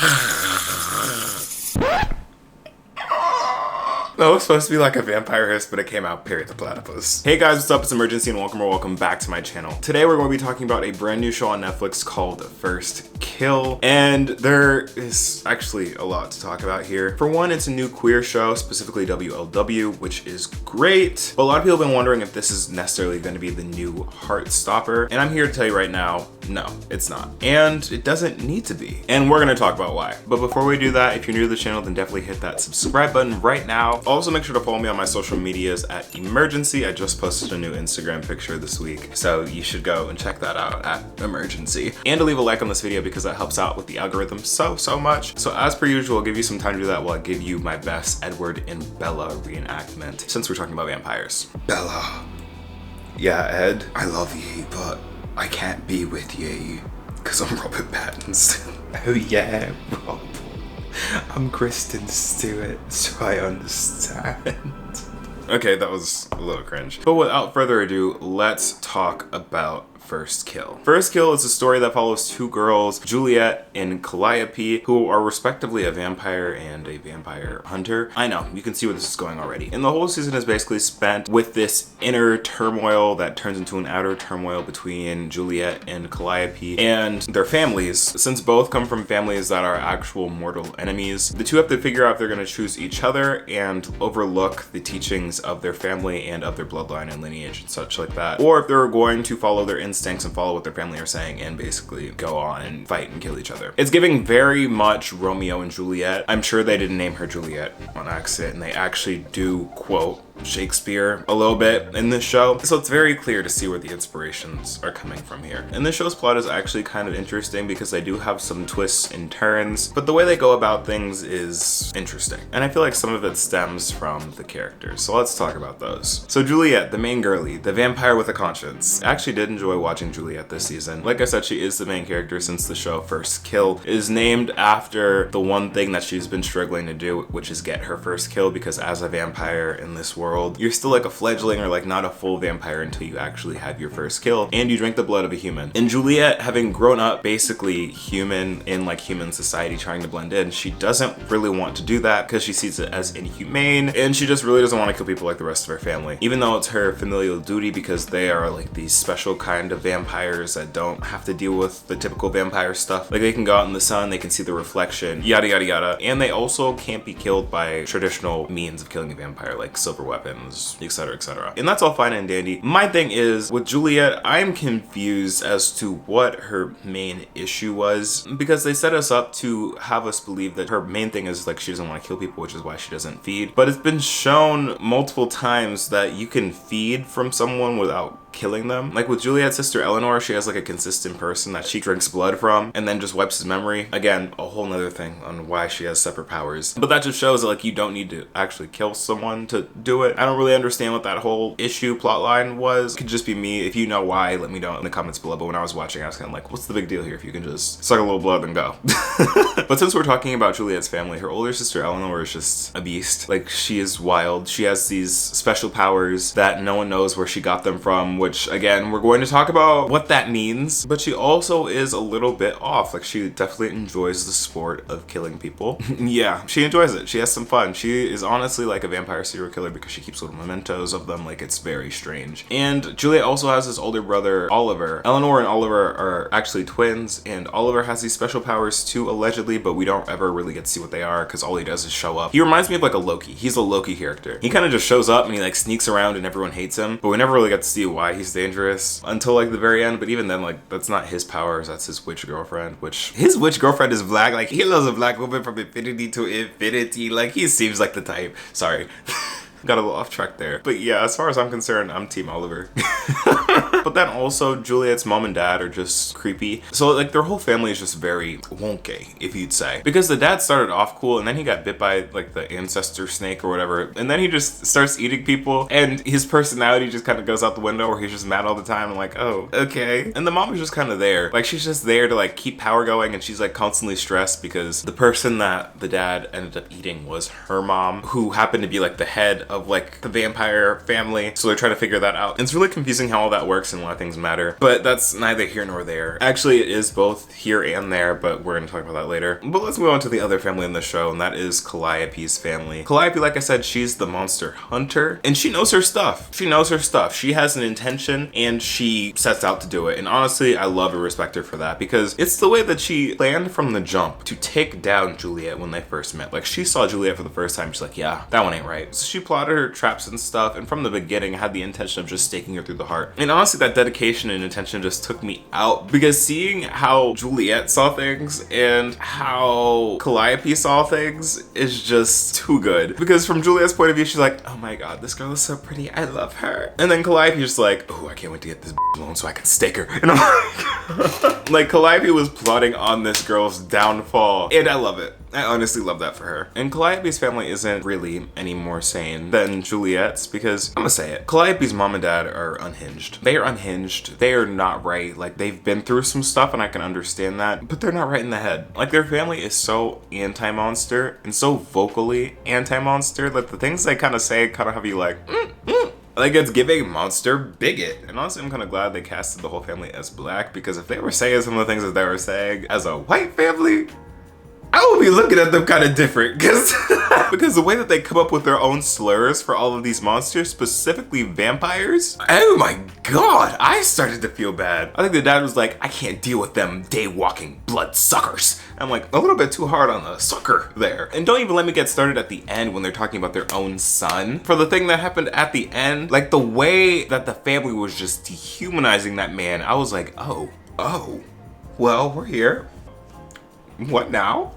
No, it was supposed to be like a vampire hiss, but it came out period the platypus. Hey guys, what's up? It's imuRgency and welcome back to my channel. Today we're going to be talking about a brand new show on Netflix called First Kill, and there is actually a lot to talk about here. For one, it's a new queer show, specifically WLW, which is great, but a lot of people have been wondering if this is necessarily going to be the new Heartstopper, and I'm here to tell you right now, no, it's not. And it doesn't need to be. And we're going to talk about why. But before we do that, if you're new to the channel, then definitely hit that subscribe button right now. Also, make sure to follow me on my social medias at imuRgency. I just posted a new Instagram picture this week, so you should go and check that out at imuRgency. And to leave a like on this video because that helps out with the algorithm so much. So as per usual, I'll give you some time to do that while I give you my best Edward and Bella reenactment, since we're talking about vampires. Bella. Yeah, Ed? I love you, but I can't be with you because I'm Robert Pattinson. Oh yeah, Rob. I'm Kristen Stewart, so I understand. Okay, that was a little cringe. But without further ado, let's talk about First Kill. First Kill is a story that follows two girls, Juliet and Calliope, who are respectively a vampire and a vampire hunter. I know, you can see where this is going already. And the whole season is basically spent with this inner turmoil that turns into an outer turmoil between Juliet and Calliope and their families. Since both come from families that are actual mortal enemies, the two have to figure out if they're going to choose each other and overlook the teachings of their family and of their bloodline and lineage and such like that, or if they're going to follow their instincts and follow what their family are saying and basically go on and fight and kill each other. It's giving very much Romeo and Juliet. I'm sure they didn't name her Juliet on accident, and they actually do quote Shakespeare a little bit in this show. So it's very clear to see where the inspirations are coming from here. And this show's plot is actually kind of interesting because they do have some twists and turns, but the way they go about things is interesting. And I feel like some of it stems from the characters. So let's talk about those. So Juliet, the main girlie, the vampire with a conscience. I actually did enjoy watching Juliet this season. Like I said, she is the main character since the show First Kill is named after the one thing that she's been struggling to do, which is get her first kill, because as a vampire in this world, you're still like a fledgling or like not a full vampire until you actually have your first kill and you drink the blood of a human. And Juliet, having grown up basically human in like human society trying to blend in, she doesn't really want to do that because she sees it as inhumane, and she just really doesn't want to kill people like the rest of her family, even though it's her familial duty because they are like these special kind of vampires that don't have to deal with the typical vampire stuff. Like they can go out in the sun, they can see the reflection, yada yada yada, and they also can't be killed by traditional means of killing a vampire like silver weapons, etc, etc. And that's all fine and dandy. My thing is, with Juliet, I'm confused as to what her main issue was, because they set us up to have us believe that her main thing is like she doesn't want to kill people, which is why she doesn't feed. But it's been shown multiple times that you can feed from someone without killing them. Like with Juliet's sister Eleanor, she has like a consistent person that she drinks blood from and then just wipes his memory. Again, a whole nother thing on why she has separate powers. But that just shows that like you don't need to actually kill someone to do it. I don't really understand what that whole issue plotline was. It could just be me. If you know why, let me know in the comments below. But when I was watching, I was kind of like, what's the big deal here if you can just suck a little blood and go? But since we're talking about Juliet's family, her older sister Eleanor is just a beast. Like she is wild. She has these special powers that no one knows where she got them from, which again, we're going to talk about what that means. But she also is a little bit off. Like she definitely enjoys the sport of killing people. Yeah, she enjoys it. She has some fun. She is honestly like a vampire serial killer because she keeps little mementos of them. Like it's very strange. And Juliet also has this older brother, Oliver. Eleanor and Oliver are actually twins, and Oliver has these special powers too, allegedly, but we don't ever really get to see what they are because all he does is show up. He reminds me of like a Loki. He's a Loki character. He kind of just shows up and he like sneaks around and everyone hates him, but we never really get to see why he's dangerous until like the very end. But even then, like that's not his powers, that's his witch girlfriend, which his witch girlfriend is black. Like he loves a black woman from infinity to infinity. Like he seems like the type. Sorry. Got a little off track there. But yeah, as far as I'm concerned, I'm Team Oliver. But then also Juliet's mom and dad are just creepy. So like their whole family is just very wonky, if you'd say. Because the dad started off cool and then he got bit by like the ancestor snake or whatever. And then he just starts eating people and his personality just kind of goes out the window where he's just mad all the time. I'm like, oh, okay. And the mom is just kind of there. Like she's just there to like keep power going, and she's like constantly stressed because the person that the dad ended up eating was her mom, who happened to be like the head of like the vampire family. So they're trying to figure that out. It's really confusing how all that works and a lot of things matter, but that's neither here nor there. Actually, it is both here and there, but we're gonna talk about that later. But let's move on to the other family in the show, and that is Calliope's family. Calliope, like I said, she's the monster hunter, and she knows her stuff. She knows her stuff. She has an intention, and she sets out to do it. And honestly, I love and respect her for that, because it's the way that she planned from the jump to take down Juliet when they first met. Like, she saw Juliet for the first time, she's like, yeah, that one ain't right. So she plotted her traps and stuff, and from the beginning had the intention of just staking her through the heart. And honestly, that dedication and intention just took me out, because seeing how Juliet saw things and how Calliope saw things is just too good. Because from Juliet's point of view, she's like, oh my god, this girl is so pretty, I love her. And then Calliope's just like, oh, I can't wait to get this alone so I can stake her. And I'm like Calliope was plotting on this girl's downfall, and I love it. I honestly love that for her. And Calliope's family isn't really any more sane than Juliet's, because I'm gonna say it, Calliope's mom and dad are unhinged. They are unhinged. They are not right. Like, they've been through some stuff and I can understand that, but they're not right in the head. Like, their family is so anti-monster and so vocally anti-monster that the things they kind of say kind of have you like, like, it's giving monster bigot. And honestly, I'm kind of glad they casted the whole family as black, because if they were saying some of the things that they were saying as a white family, I would be looking at them kind of different, because the way that they come up with their own slurs for all of these monsters, specifically vampires, oh my god, I started to feel bad. I think the dad was like, I can't deal with them day-walking blood suckers. I'm like, a little bit too hard on the sucker there. And don't even let me get started at the end when they're talking about their own son. For the thing that happened at the end, like the way that the family was just dehumanizing that man, I was like, oh, well, we're here. What now?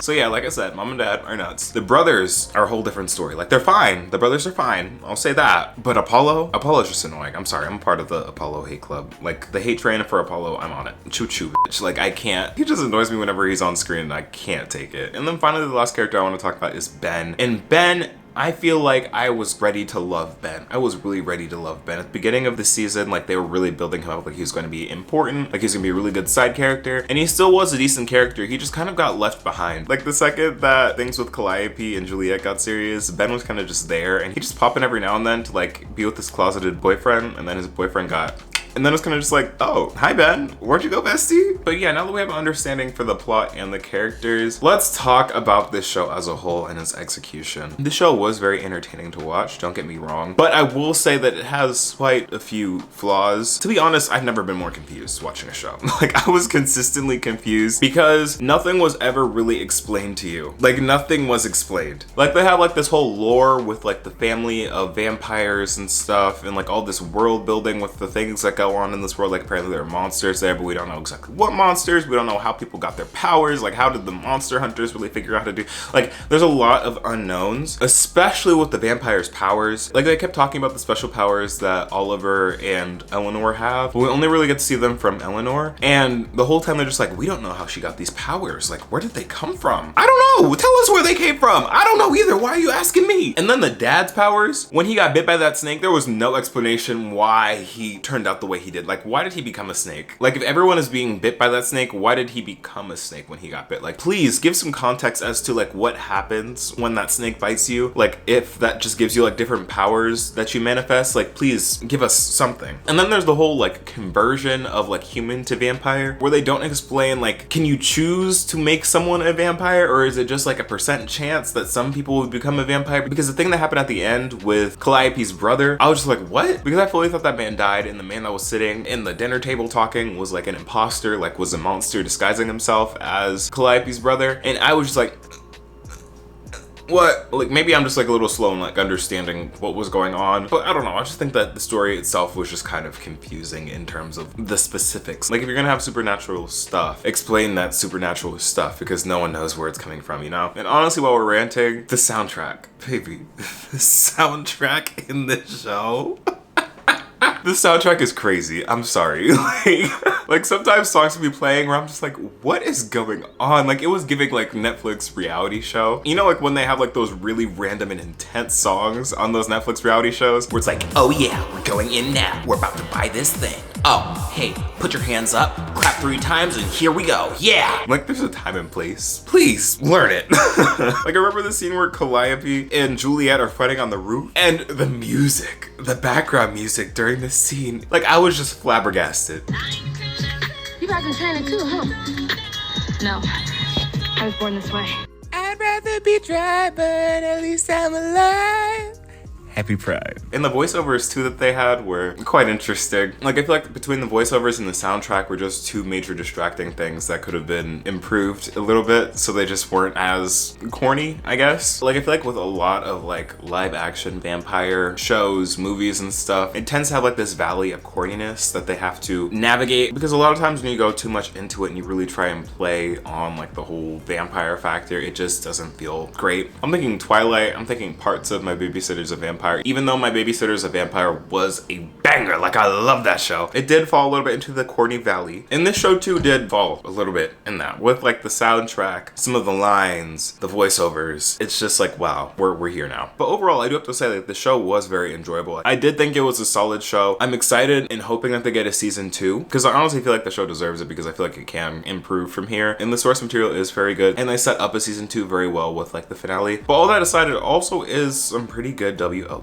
So yeah, like I said, mom and dad are nuts. The brothers are a whole different story. Like, they're fine. The brothers are fine. I'll say that. But Apollo's just annoying. I'm sorry. I'm part of the Apollo hate club. Like, the hate train for Apollo, I'm on it. Choo choo, bitch. Like, I can't. He just annoys me whenever he's on screen and I can't take it. And then finally, the last character I want to talk about is Ben. And Ben, I feel like I was ready to love Ben. I was really ready to love Ben. At the beginning of the season, like, they were really building him up like he was going to be important, like he was going to be a really good side character, and he still was a decent character. He just kind of got left behind. Like, the second that things with Calliope and Juliet got serious, Ben was kind of just there, and he just pop in every now and then to like be with his closeted boyfriend, and then his boyfriend got... And then it's kind of just like, oh, hi Ben, where'd you go, bestie? But yeah, now that we have an understanding for the plot and the characters, let's talk about this show as a whole and its execution. The show was very entertaining to watch, don't get me wrong, but I will say that it has quite a few flaws. To be honest, I've never been more confused watching a show. Like, I was consistently confused because nothing was ever really explained to you. Like, nothing was explained. Like, they have like this whole lore with like the family of vampires and stuff, and like all this world building with the things that go on in this world. Like, apparently there are monsters there, but we don't know exactly what monsters. We don't know how people got their powers. Like, how did the monster hunters really figure out how to do... Like, there's a lot of unknowns, especially with the vampires' powers. Like, they kept talking about the special powers that Oliver and Eleanor have, but we only really get to see them from Eleanor. And the whole time they're just like, we don't know how she got these powers. Like, where did they come from? I don't know. Tell us where they came from. I don't know either. Why are you asking me? And then the dad's powers, when he got bit by that snake, there was no explanation why he turned out the way he did. Like, why did he become a snake? Like, if everyone is being bit by that snake, why did he become a snake when he got bit? Like, please give some context as to like what happens when that snake bites you. Like, if that just gives you like different powers that you manifest, like, please give us something. And then there's the whole like conversion of like human to vampire, where they don't explain like, can you choose to make someone a vampire, or is it just like a percent chance that some people would become a vampire? Because the thing that happened at the end with Calliope's brother, I was just like, what? Because I fully thought that man died, and the man that was sitting in the dinner table talking was like an imposter, like was a monster disguising himself as Calliope's brother. And I was just like, what? Like, maybe I'm just like a little slow in like understanding what was going on, but I don't know. I just think that the story itself was just kind of confusing in terms of the specifics. Like, if you're gonna have supernatural stuff, explain that supernatural stuff, because no one knows where it's coming from, you know? And honestly, while we're ranting, the soundtrack, baby, the soundtrack in this show. The soundtrack is crazy. I'm sorry. Like sometimes songs will be playing where I'm just like, what is going on? Like, it was giving like Netflix reality show. You know, like when they have like those really random and intense songs on those Netflix reality shows where it's like, oh yeah, we're going in now. We're about to buy this thing. Oh, Hey, put your hands up, clap 3 times, and here we go. Yeah! Like, there's a time and place. Please, learn it. Like, I remember the scene where Calliope and Juliet are fighting on the roof, and the music, the background music during this scene, like, I was just flabbergasted. You guys in China too, huh? No, I was born this way. I'd rather be dry, but at least I'm alive. Happy Pride. And the voiceovers too that they had were quite interesting. Like, I feel like between the voiceovers and the soundtrack were just 2 major distracting things that could have been improved a little bit so they just weren't as corny, I guess. Like, I feel like with a lot of like live action vampire shows, movies and stuff, it tends to have like this valley of corniness that they have to navigate, because a lot of times when you go too much into it and you really try and play on like the whole vampire factor, it just doesn't feel great. I'm thinking Twilight, I'm thinking parts of My Babysitter's a Vampire. Even though My Babysitter's a Vampire was a banger, like I love that show, it did fall a little bit into the corny valley. And this show too did fall a little bit in that, with like the soundtrack, some of the lines, the voiceovers. It's just like, wow, we're here now. But overall, I do have to say that the show was very enjoyable. I did think it was a solid show. I'm excited and hoping that they get a season 2, because I honestly feel like the show deserves it, because I feel like it can improve from here. And the source material is very good, and they set up a season 2 very well with like the finale. But all that aside, it also is some pretty good WLW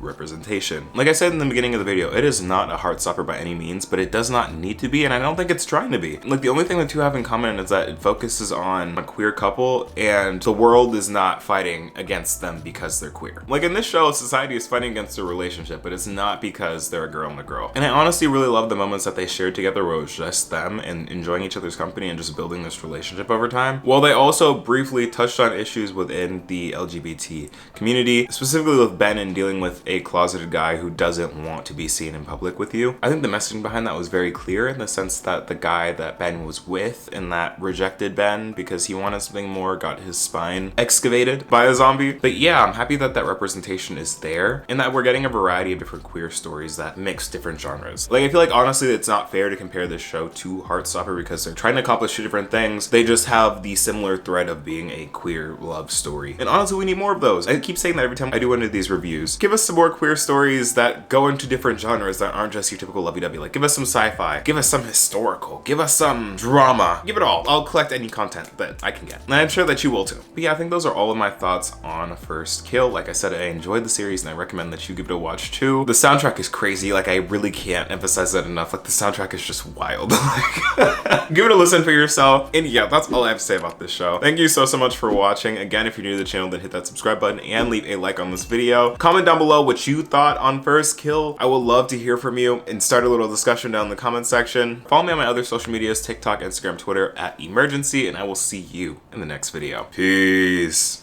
representation. Like I said in the beginning of the video, it is not a heartstopper by any means, but it does not need to be, and I don't think it's trying to be. Like, the only thing the two have in common is that it focuses on a queer couple, and the world is not fighting against them because they're queer. Like in this show, society is fighting against their relationship, but it's not because they're a girl and a girl. And I honestly really love the moments that they shared together where it was just them and enjoying each other's company and just building this relationship over time. While they also briefly touched on issues within the LGBT community, specifically with Ben and dealing with a closeted guy who doesn't want to be seen in public with you. I think the messaging behind that was very clear, in the sense that the guy that Ben was with and that rejected Ben because he wanted something more got his spine excavated by a zombie. But yeah, I'm happy that that representation is there and that we're getting a variety of different queer stories that mix different genres. Like, I feel like honestly it's not fair to compare this show to Heartstopper because they're trying to accomplish 2 different things. They just have the similar thread of being a queer love story. And honestly, we need more of those. I keep saying that every time I do one of these reviews. Give us some more queer stories that go into different genres that aren't just your typical lovey-dovey. Like, give us some sci-fi, give us some historical, give us some drama, give it all. I'll collect any content that I can get, and I'm sure that you will too. But yeah, I think those are all of my thoughts on First Kill. Like I said, I enjoyed the series and I recommend that you give it a watch too. The soundtrack is crazy. Like, I really can't emphasize that enough. Like, the soundtrack is just wild. Like, give it a listen for yourself. And yeah, that's all I have to say about this show. Thank you so much for watching. Again, if you're new to the channel, then hit that subscribe button and leave a like on this video. Comment down below what you thought on First Kill. I would love to hear from you and start a little discussion down in the comment section. Follow me on my other social medias, TikTok, Instagram, Twitter, @imuRgency, and I will see you in the next video. Peace.